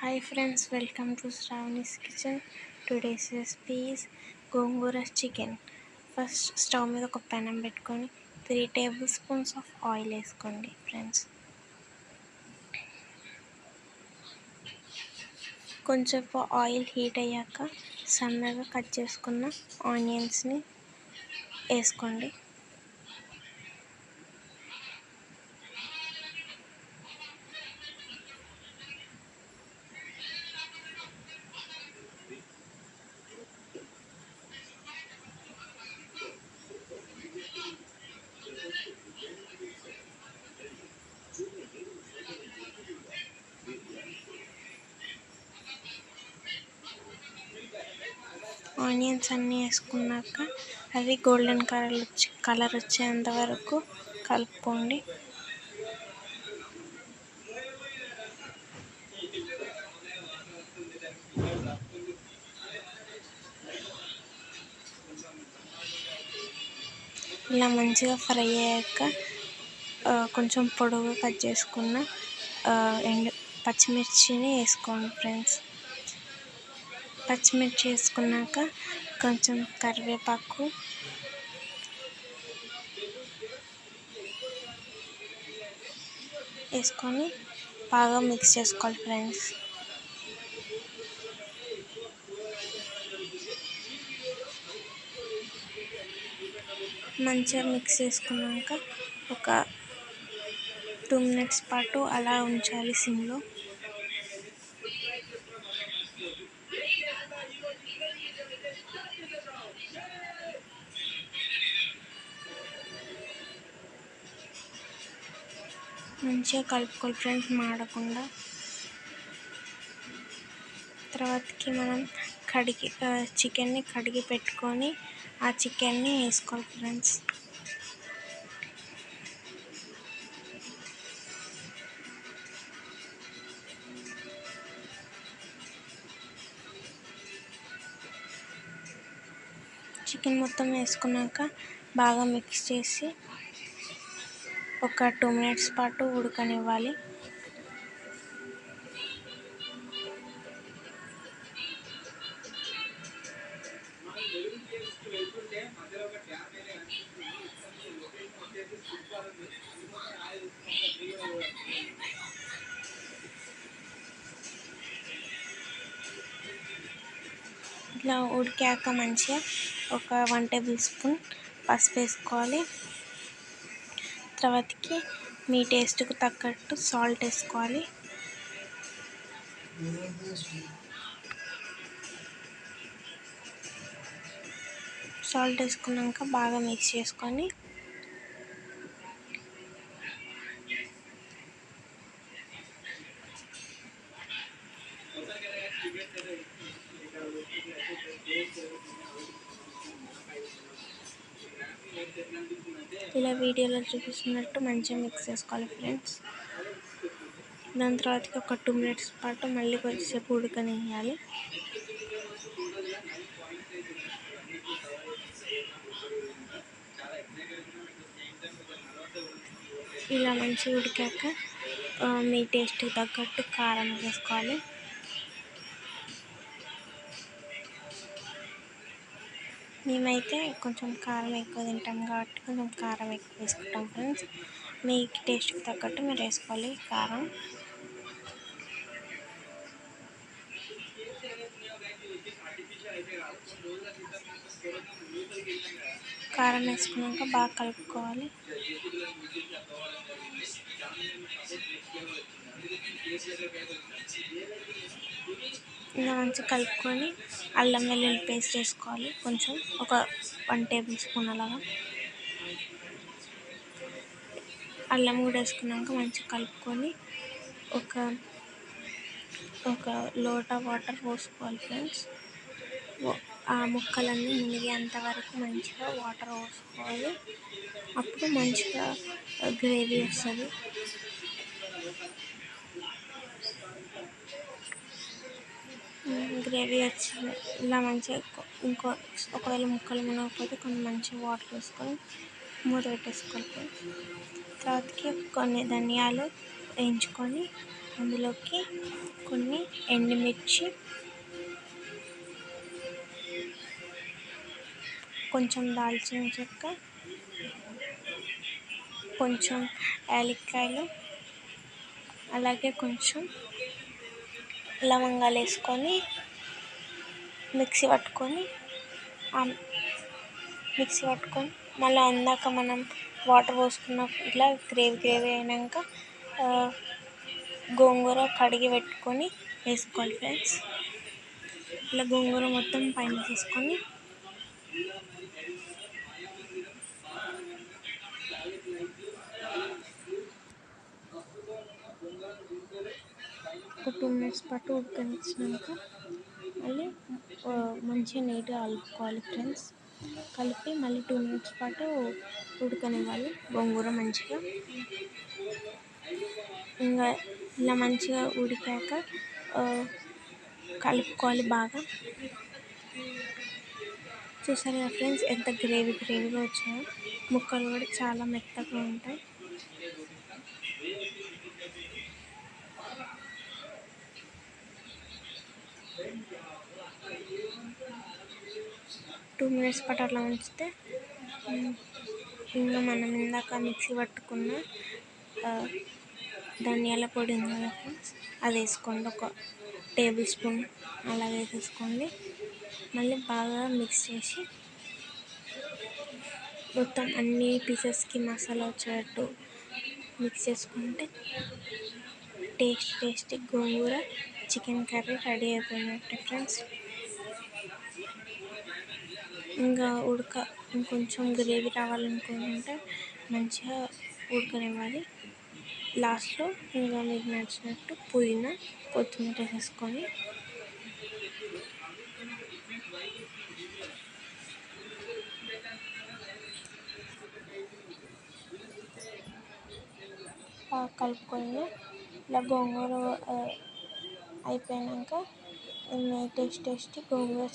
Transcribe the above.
Hi friends, welcome to Shravani's kitchen. Today's recipe is gongura chicken. First stove మీద ఒక పెనం పెట్టుకొని 3 table spoons of oil వేసుకోండి friends. కొంచెం ఆయిల్ హీట్ అయ్యాక సన్నగా కట్ చేసుకున్న ఆనియన్స్ని వేసుకోండి. ఆనియన్స్ అన్నీ వేసుకున్నాక అవి గోల్డెన్ కలర్ వచ్చేంత వరకు కలుపుకోండి. ఇలా మంచిగా ఫ్రై అయ్యాక కొంచెం పొడవుగా కట్ చేసుకున్న పచ్చిమిర్చిని వేసుకోండి ఫ్రెండ్స్. పచ్చిమిర్చి వేసుకున్నాక కొంచెం కరివేపాకు, వేసుకొని బాగా మిక్స్ చేసుకోవాలి ఫ్రెండ్స్. మంచిగా మిక్స్ చేసుకున్నాక ఒక 2 minutes పాటు అలా ఉంచాలి సిమ్లో. మంచిగా కలుపుకోవాలి ఫ్రెండ్స్ మాడకుండా. తర్వాతకి మనం చికెన్ని కడిగి పెట్టుకొని ఆ చికెన్ని వేసుకోవాలి ఫ్రెండ్స్. చికెన్ మొత్తం వేసుకున్నాక బాగా మిక్స్ చేసి ఒక 2 minutes పాటు ఉడకనివ్వాలి. ఇట్లా ఉడికాక మంచిగా ఒక 1 టేబుల్ స్పూన్ పసుపు వేసుకోవాలి. తర్వాతకి మీ టేస్ట్కు తగ్గట్టు సాల్ట్ వేసుకోవాలి. సాల్ట్ వేసుకున్నాక బాగా మిక్స్ చేసుకొని ఇలా వీడియోలో చూపిస్తున్నట్టు మంచిగా మిక్స్ చేసుకోవాలి ఫ్రెండ్స్. దాని తర్వాత ఒక 2 minutes పాటు మళ్ళీ కొద్దిసేపు ఉడకనియాలి. ఇలా మంచిగా ఉడికాక మీ టేస్ట్కి తగ్గట్టు కారం వేసుకోవాలి. మేమైతే కొంచెం కారం ఎక్కువ తింటాం కాబట్టి కొంచెం కారం ఎక్కువ వేసుకుంటాం ఫ్రెండ్స్. మీ టేస్ట్కి తగ్గట్టు మీరు వేసుకోవాలి కారం. కారం వేసుకున్నాక బాగా కలుపుకోవాలి. ఇలా మంచిగా కలుపుకొని అల్లం వెల్లుల్లి పేస్ట్ వేసుకోవాలి కొంచెం, ఒక 1 టేబుల్ స్పూన్ అలాగా. అల్లం కూడా వేసుకున్నాక మంచిగా కలుపుకొని ఒక లోట వాటర్ పోసుకోవాలి ఫ్రెండ్స్. ఆ ముక్కలన్నీ మునిగేంత వరకు మంచిగా వాటర్ పోసుకోవాలి. అప్పుడు మంచిగా గ్రేవీ వస్తుంది. గ్రేవీ వచ్చి ఇలా మంచిగా ఒకవేళ ముక్కలు మునగకపోతే కొన్ని మంచిగా వాటర్ వేసుకొని మూత పెట్టేసుకోవాలి. తర్వాతకి కొన్ని ధనియాలు వేయించుకొని అందులోకి కొన్ని ఎండుమిర్చి, కొంచెం దాల్చిన చెక్క, కొంచెం యాలక్కాయలు, అలాగే కొంచెం లవంగాలు వేసుకొని మిక్సీ పట్టుకొని మళ్ళీ అందాక మనం వాటర్ పోసుకున్న ఇట్లా గ్రేవీ అయినాక గోంగూర కడిగి పెట్టుకొని వేసుకోవాలి ఫ్రెండ్స్. ఇలా గోంగూర మొత్తం పైన తీసుకొని ఒక 2 minutes పాటు ఉడకనిచ్చినాక మళ్ళీ మంచిగా నీట్గా కలుపుకోవాలి ఫ్రెండ్స్. కలిపి మళ్ళీ 2 minutes పాటు ఉడకనివ్వాలి గోంగూర మంచిగా. ఇంకా ఇలా మంచిగా ఉడికాక కలుపుకోవాలి బాగా. చూసారు కదా ఫ్రెండ్స్ ఎంత గ్రేవీగా వచ్చాయో. ముక్కలు కూడా చాలా మెత్తగా ఉంటాయి. టూ మినిట్స్ పాటు అట్లా ఉంచితే ఇంకా మనం ఇందాక మిక్సీ పట్టుకున్న ధనియాల పొడి ఉంది కదా ఫ్రెండ్స్, అది వేసుకోండి. ఒక టేబుల్ స్పూన్ అలా వేసేసుకోండి. మళ్ళీ బాగా మిక్స్ చేసి మొత్తం అన్ని పీసెస్కి మసాలా వచ్చేటట్టు మిక్స్ చేసుకుంటే టేస్టీ గోంగూర చికెన్ కర్రీ రెడీ అయిపోయినట్టే ఫ్రెండ్స్. ఇంకా ఇంకొంచెం గ్రేవీ రావాలనుకుంటే మంచిగా ఉడకనివ్వాలి. లాస్ట్లో ఇంకా మీకు నచ్చినట్టు పుదీనా, కొత్తిమీర వేసుకొని కలుపుకొని ఇలా గోంగూర అయిపోయాక టేస్టీ గోంగూర